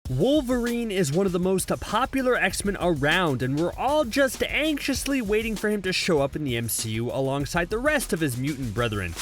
Wolverine is one of the most popular X-Men around, and we're all just anxiously waiting for him to show up in the MCU alongside the rest of his mutant brethren.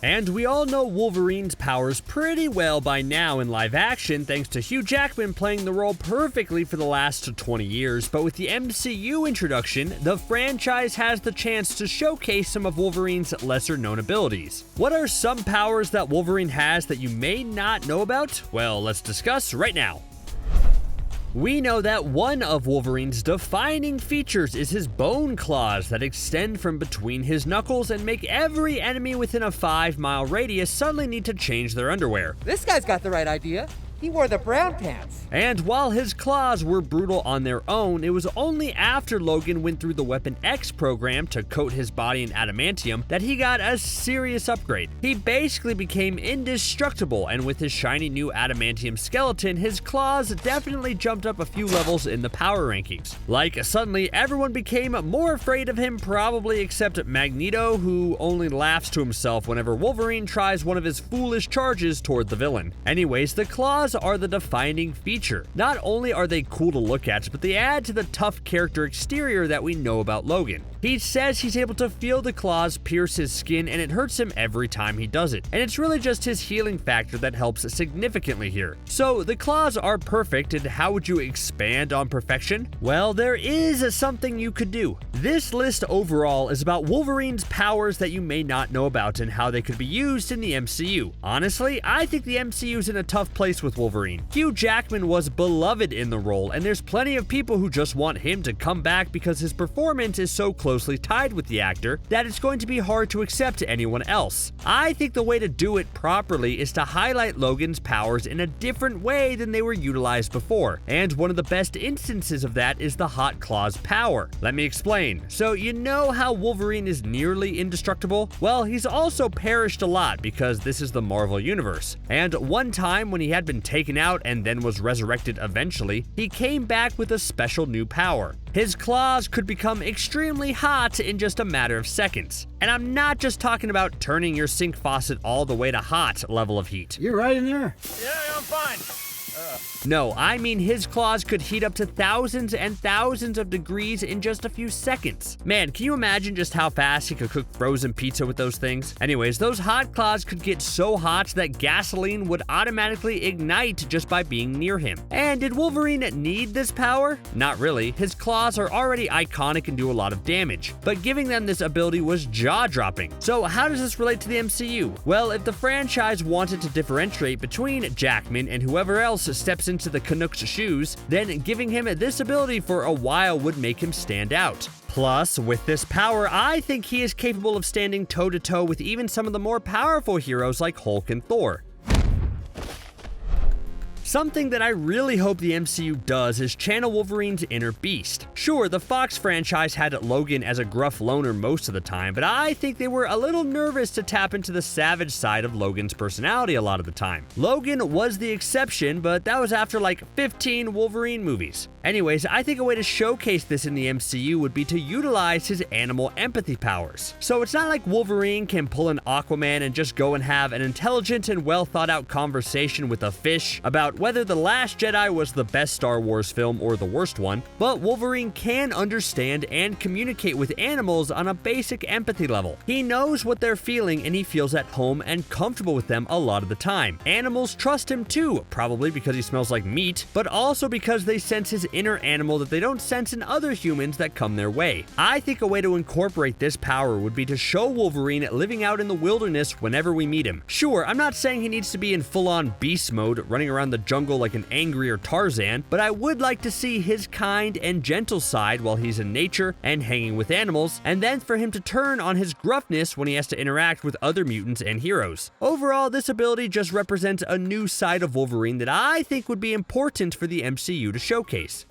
And we all know Wolverine's powers pretty well by now in live action, thanks to Hugh Jackman playing the role perfectly for the last 20 years, but with the MCU introduction, the franchise has the chance to showcase some of Wolverine's lesser known abilities. What are some powers that Wolverine has that you may not know about? Well, let's discuss right now. We know that one of Wolverine's defining features is his bone claws that extend from between his knuckles and make every enemy within a 5-mile radius suddenly need to change their underwear. This guy's got the right idea. He wore the brown pants. And while his claws were brutal on their own, it was only after Logan went through the Weapon X program to coat his body in adamantium that he got a serious upgrade. He basically became indestructible, and with his shiny new adamantium skeleton, his claws definitely jumped up a few levels in the power rankings. Like, suddenly everyone became more afraid of him, probably except Magneto, who only laughs to himself whenever Wolverine tries one of his foolish charges toward the villain. Anyways, the claws are the defining feature. Not only are they cool to look at, but they add to the tough character exterior that we know about Logan. He says he's able to feel the claws pierce his skin and it hurts him every time he does it. And it's really just his healing factor that helps significantly here. So the claws are perfect, and how would you expand on perfection? Well, there is something you could do. This list overall is about Wolverine's powers that you may not know about and how they could be used in the MCU. Honestly, I think the MCU's in a tough place with Wolverine. Hugh Jackman was beloved in the role, and there's plenty of people who just want him to come back because his performance is so closely tied with the actor that it's going to be hard to accept to anyone else. I think the way to do it properly is to highlight Logan's powers in a different way than they were utilized before, and one of the best instances of that is the Hot Claws power. Let me explain. So you know how Wolverine is nearly indestructible? Well, he's also perished a lot because this is the Marvel Universe, and one time when he had been taken out and then was resurrected eventually, he came back with a special new power. His claws could become extremely hot in just a matter of seconds. And I'm not just talking about turning your sink faucet all the way to hot level of heat. You're right in there. Yeah, I'm fine. No, I mean his claws could heat up to thousands and thousands of degrees in just a few seconds. Man, can you imagine just how fast he could cook frozen pizza with those things? Anyways, those hot claws could get so hot that gasoline would automatically ignite just by being near him. And did Wolverine need this power? Not really. His claws are already iconic and do a lot of damage, but giving them this ability was jaw-dropping. So how does this relate to the MCU? Well, if the franchise wanted to differentiate between Jackman and whoever else steps into the Canuck's shoes, then giving him this ability for a while would make him stand out. Plus, with this power, I think he is capable of standing toe-to-toe with even some of the more powerful heroes like Hulk and Thor. Something that I really hope the MCU does is channel Wolverine's inner beast. Sure, the Fox franchise had Logan as a gruff loner most of the time, but I think they were a little nervous to tap into the savage side of Logan's personality a lot of the time. Logan was the exception, but that was after like 15 Wolverine movies. Anyways, I think a way to showcase this in the MCU would be to utilize his animal empathy powers. So it's not like Wolverine can pull an Aquaman and just go and have an intelligent and well thought out conversation with a fish about whether The Last Jedi was the best Star Wars film or the worst one, but Wolverine can understand and communicate with animals on a basic empathy level. He knows what they're feeling and he feels at home and comfortable with them a lot of the time. Animals trust him too, probably because he smells like meat, but also because they sense his inner animal that they don't sense in other humans that come their way. I think a way to incorporate this power would be to show Wolverine living out in the wilderness whenever we meet him. Sure, I'm not saying he needs to be in full-on beast mode, running around the jungle like an angrier Tarzan, but I would like to see his kind and gentle side while he's in nature and hanging with animals, and then for him to turn on his gruffness when he has to interact with other mutants and heroes. Overall, this ability just represents a new side of Wolverine that I think would be important for the MCU to showcase.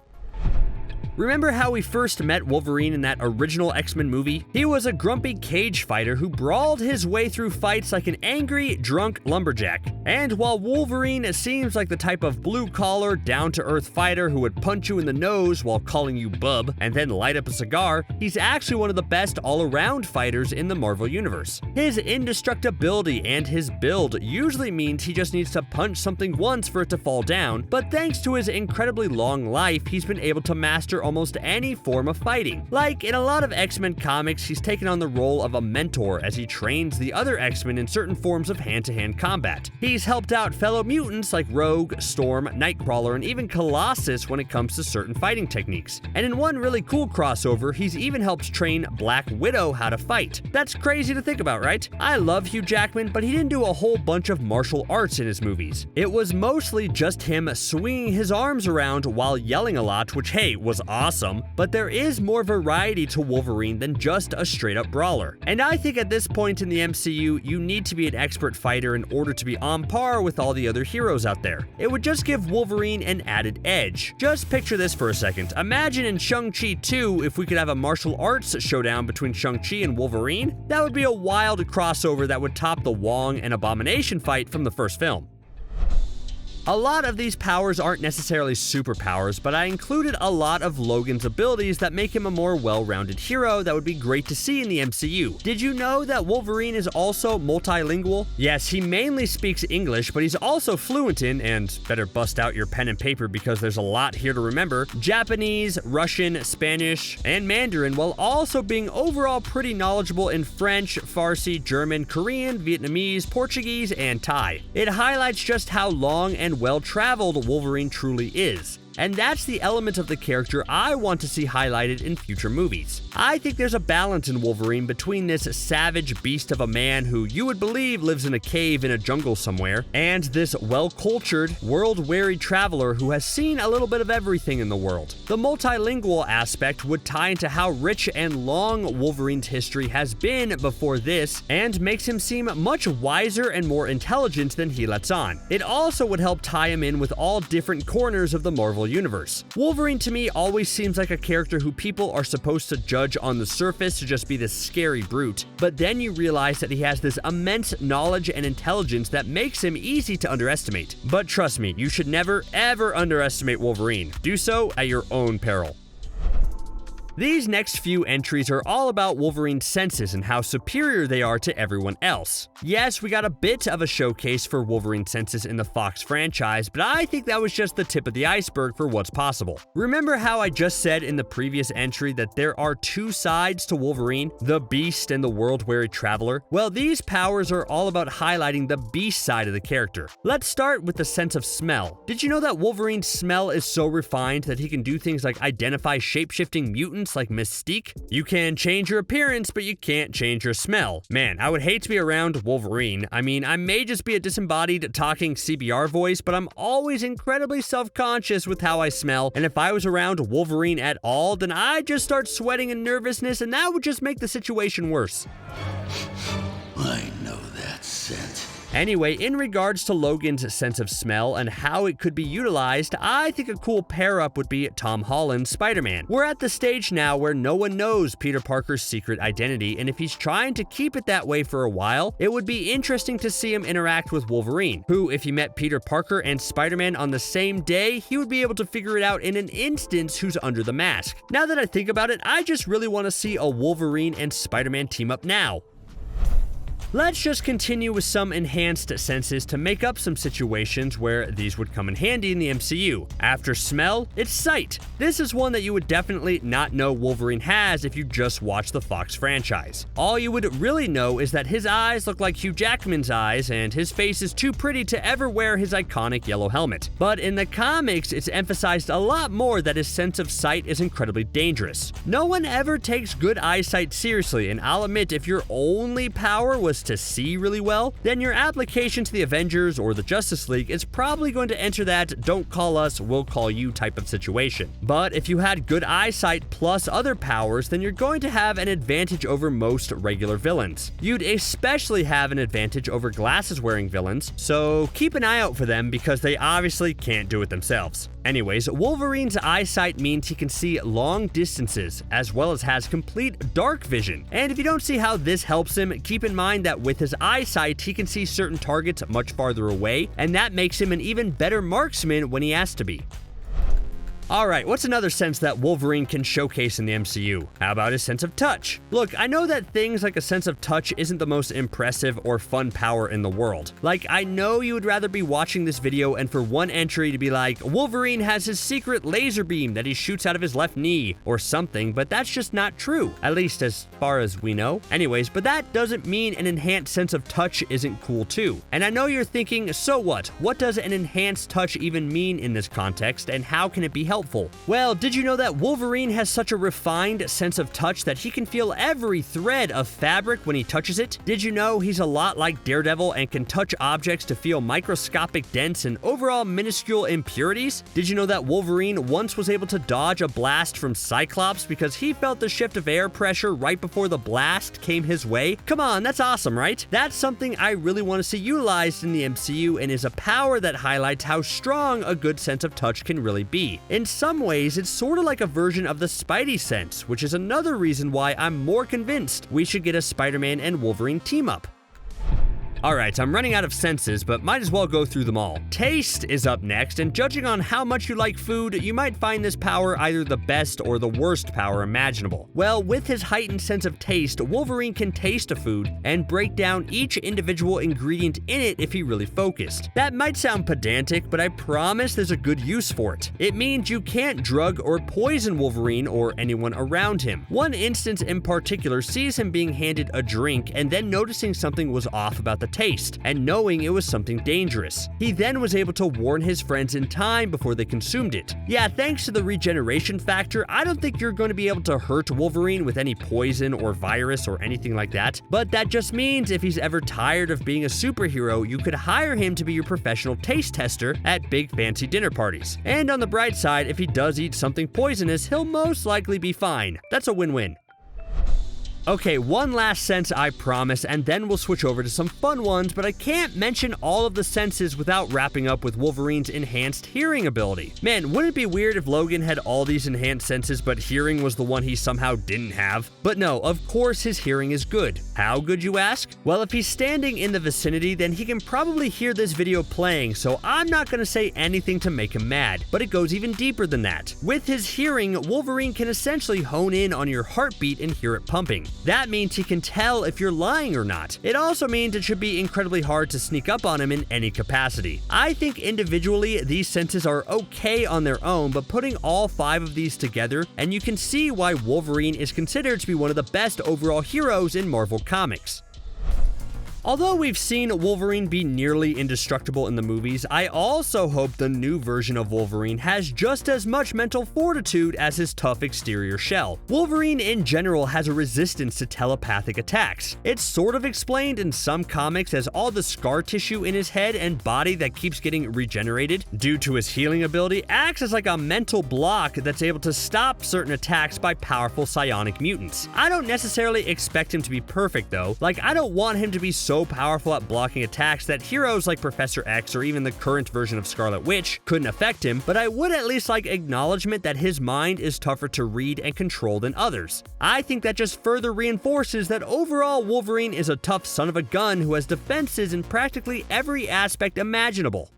Remember how we first met Wolverine in that original X-Men movie? He was a grumpy cage fighter who brawled his way through fights like an angry, drunk lumberjack. And while Wolverine seems like the type of blue-collar, down-to-earth fighter who would punch you in the nose while calling you bub and then light up a cigar, he's actually one of the best all-around fighters in the Marvel Universe. His indestructibility and his build usually means he just needs to punch something once for it to fall down, but thanks to his incredibly long life, he's been able to master almost any form of fighting. Like in a lot of X-Men comics, he's taken on the role of a mentor as he trains the other X-Men in certain forms of hand-to-hand combat. He's helped out fellow mutants like Rogue, Storm, Nightcrawler, and even Colossus when it comes to certain fighting techniques. And in one really cool crossover, he's even helped train Black Widow how to fight. That's crazy to think about, right? I love Hugh Jackman, but he didn't do a whole bunch of martial arts in his movies. It was mostly just him swinging his arms around while yelling a lot, which hey, was awesome, but there is more variety to Wolverine than just a straight-up brawler. And I think at this point in the MCU, you need to be an expert fighter in order to be on par with all the other heroes out there. It would just give Wolverine an added edge. Just picture this for a second. Imagine in Shang-Chi 2 if we could have a martial arts showdown between Shang-Chi and Wolverine. That would be a wild crossover that would top the Wong and Abomination fight from the first film. A lot of these powers aren't necessarily superpowers, but I included a lot of Logan's abilities that make him a more well-rounded hero that would be great to see in the MCU. Did you know that Wolverine is also multilingual? Yes, he mainly speaks English, but he's also fluent in, and better bust out your pen and paper because there's a lot here to remember, Japanese, Russian, Spanish, and Mandarin, while also being overall pretty knowledgeable in French, Farsi, German, Korean, Vietnamese, Portuguese, and Thai. It highlights just how long and well-traveled Wolverine truly is. And that's the element of the character I want to see highlighted in future movies. I think there's a balance in Wolverine between this savage beast of a man who you would believe lives in a cave in a jungle somewhere, and this well-cultured, world-weary traveler who has seen a little bit of everything in the world. The multilingual aspect would tie into how rich and long Wolverine's history has been before this, and makes him seem much wiser and more intelligent than he lets on. It also would help tie him in with all different corners of the Marvel Universe. Wolverine to me always seems like a character who people are supposed to judge on the surface to just be this scary brute, but then you realize that he has this immense knowledge and intelligence that makes him easy to underestimate. But trust me, you should never ever underestimate Wolverine. Do so at your own peril. These next few entries are all about Wolverine's senses and how superior they are to everyone else. Yes, we got a bit of a showcase for Wolverine's senses in the Fox franchise, but I think that was just the tip of the iceberg for what's possible. Remember how I just said in the previous entry that there are two sides to Wolverine, the Beast and the World-Weary Traveler? Well, these powers are all about highlighting the Beast side of the character. Let's start with the sense of smell. Did you know that Wolverine's smell is so refined that he can do things like identify shape-shifting mutants like Mystique? You can change your appearance, but you can't change your smell. Man, I would hate to be around Wolverine. I mean, I may just be a disembodied talking CBR voice, but I'm always incredibly self-conscious with how I smell, and if I was around Wolverine at all, then I'd just start sweating in nervousness, and that would just make the situation worse. I know that scent. Anyway, in regards to Logan's sense of smell and how it could be utilized, I think a cool pair-up would be Tom Holland's Spider-Man. We're at the stage now where no one knows Peter Parker's secret identity, and if he's trying to keep it that way for a while, it would be interesting to see him interact with Wolverine, who, if he met Peter Parker and Spider-Man on the same day, he would be able to figure it out in an instant who's under the mask. Now that I think about it, I just really want to see a Wolverine and Spider-Man team up now. Let's just continue with some enhanced senses to make up some situations where these would come in handy in the MCU. After smell, it's sight. This is one that you would definitely not know Wolverine has if you just watch the Fox franchise. All you would really know is that his eyes look like Hugh Jackman's eyes, and his face is too pretty to ever wear his iconic yellow helmet. But in the comics, it's emphasized a lot more that his sense of sight is incredibly dangerous. No one ever takes good eyesight seriously, and I'll admit, if your only power was us to see really well, then your application to the Avengers or the Justice League is probably going to enter that "don't call us, we'll call you" type of situation. But if you had good eyesight plus other powers, then you're going to have an advantage over most regular villains. You'd especially have an advantage over glasses-wearing villains, so keep an eye out for them because they obviously can't do it themselves. Anyways, Wolverine's eyesight means he can see long distances, as well as has complete dark vision. And if you don't see how this helps him, keep in mind that with his eyesight, he can see certain targets much farther away, and that makes him an even better marksman when he has to be. Alright, what's another sense that Wolverine can showcase in the MCU? How about his sense of touch? Look, I know that things like a sense of touch isn't the most impressive or fun power in the world. Like, I know you would rather be watching this video and for one entry to be like, Wolverine has his secret laser beam that he shoots out of his left knee, or something, but that's just not true. At least as far as we know. Anyways, but that doesn't mean an enhanced sense of touch isn't cool too. And I know you're thinking, so what? What does an enhanced touch even mean in this context, and how can it be helpful? Well, did you know that Wolverine has such a refined sense of touch that he can feel every thread of fabric when he touches it? Did you know he's a lot like Daredevil and can touch objects to feel microscopic dents and overall minuscule impurities? Did you know that Wolverine once was able to dodge a blast from Cyclops because he felt the shift of air pressure right before the blast came his way? Come on, that's awesome, right? That's something I really want to see utilized in the MCU and is a power that highlights how strong a good sense of touch can really be. In some ways, it's sort of like a version of the Spidey sense, which is another reason why I'm more convinced we should get a Spider-Man and Wolverine team up. Alright, I'm running out of senses, but might as well go through them all. Taste is up next, and judging on how much you like food, you might find this power either the best or the worst power imaginable. Well, with his heightened sense of taste, Wolverine can taste a food and break down each individual ingredient in it if he really focused. That might sound pedantic, but I promise there's a good use for it. It means you can't drug or poison Wolverine or anyone around him. One instance in particular sees him being handed a drink and then noticing something was off about the taste, and knowing it was something dangerous. He then was able to warn his friends in time before they consumed it. Yeah, thanks to the regeneration factor, I don't think you're going to be able to hurt Wolverine with any poison or virus or anything like that, but that just means if he's ever tired of being a superhero, you could hire him to be your professional taste tester at big fancy dinner parties. And on the bright side, if he does eat something poisonous, he'll most likely be fine. That's a win-win. Okay, one last sense I promise, and then we'll switch over to some fun ones, but I can't mention all of the senses without wrapping up with Wolverine's enhanced hearing ability. Man, wouldn't it be weird if Logan had all these enhanced senses, but hearing was the one he somehow didn't have? But no, of course his hearing is good. How good, you ask? Well, if he's standing in the vicinity, then he can probably hear this video playing, so I'm not gonna say anything to make him mad, but it goes even deeper than that. With his hearing, Wolverine can essentially hone in on your heartbeat and hear it pumping. That means he can tell if you're lying or not. It also means it should be incredibly hard to sneak up on him in any capacity. I think individually, these senses are okay on their own, but putting all 5 of these together, and you can see why Wolverine is considered to be one of the best overall heroes in Marvel Comics. Although we've seen Wolverine be nearly indestructible in the movies, I also hope the new version of Wolverine has just as much mental fortitude as his tough exterior shell. Wolverine in general has a resistance to telepathic attacks. It's sort of explained in some comics as all the scar tissue in his head and body that keeps getting regenerated due to his healing ability acts as like a mental block that's able to stop certain attacks by powerful psionic mutants. I don't necessarily expect him to be perfect though. Like, I don't want him to be so powerful at blocking attacks that heroes like Professor X or even the current version of Scarlet Witch couldn't affect him, but I would at least like acknowledgement that his mind is tougher to read and control than others. I think that just further reinforces that overall Wolverine is a tough son of a gun who has defenses in practically every aspect imaginable.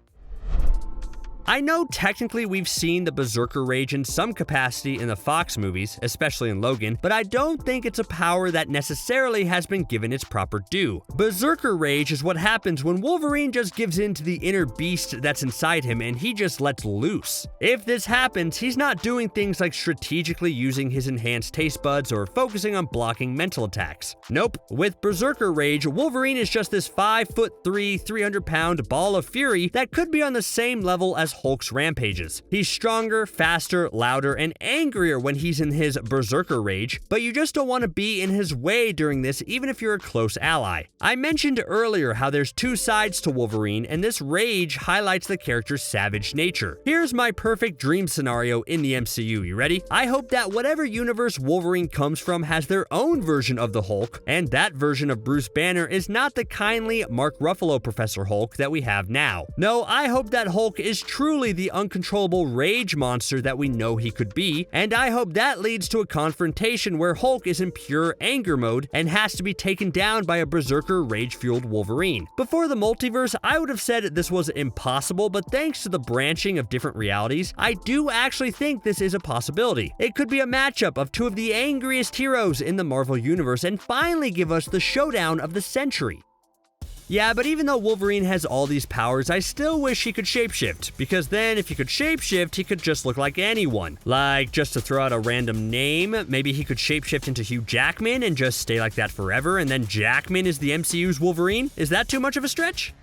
I know technically we've seen the Berserker Rage in some capacity in the Fox movies, especially in Logan, but I don't think it's a power that necessarily has been given its proper due. Berserker Rage is what happens when Wolverine just gives in to the inner beast that's inside him and he just lets loose. If this happens, he's not doing things like strategically using his enhanced taste buds or focusing on blocking mental attacks. Nope, with Berserker Rage, Wolverine is just this 5'3", 300-pound ball of fury that could be on the same level as Hulk's rampages. He's stronger, faster, louder, and angrier when he's in his Berserker Rage, but you just don't want to be in his way during this even if you're a close ally. I mentioned earlier how there's two sides to Wolverine, and this rage highlights the character's savage nature. Here's my perfect dream scenario in the MCU, you ready? I hope that whatever universe Wolverine comes from has their own version of the Hulk, and that version of Bruce Banner is not the kindly Mark Ruffalo Professor Hulk that we have now. No, I hope that Hulk is truly the uncontrollable rage monster that we know he could be, and I hope that leads to a confrontation where Hulk is in pure anger mode and has to be taken down by a Berserker Rage-fueled Wolverine. Before the multiverse, I would have said this was impossible, but thanks to the branching of different realities, I do actually think this is a possibility. It could be a matchup of two of the angriest heroes in the Marvel Universe and finally give us the showdown of the century. Yeah, but even though Wolverine has all these powers, I still wish he could shapeshift, because then if he could shapeshift, he could just look like anyone. Like, just to throw out a random name, maybe he could shapeshift into Hugh Jackman and just stay like that forever, and then Jackman is the MCU's Wolverine? Is that too much of a stretch?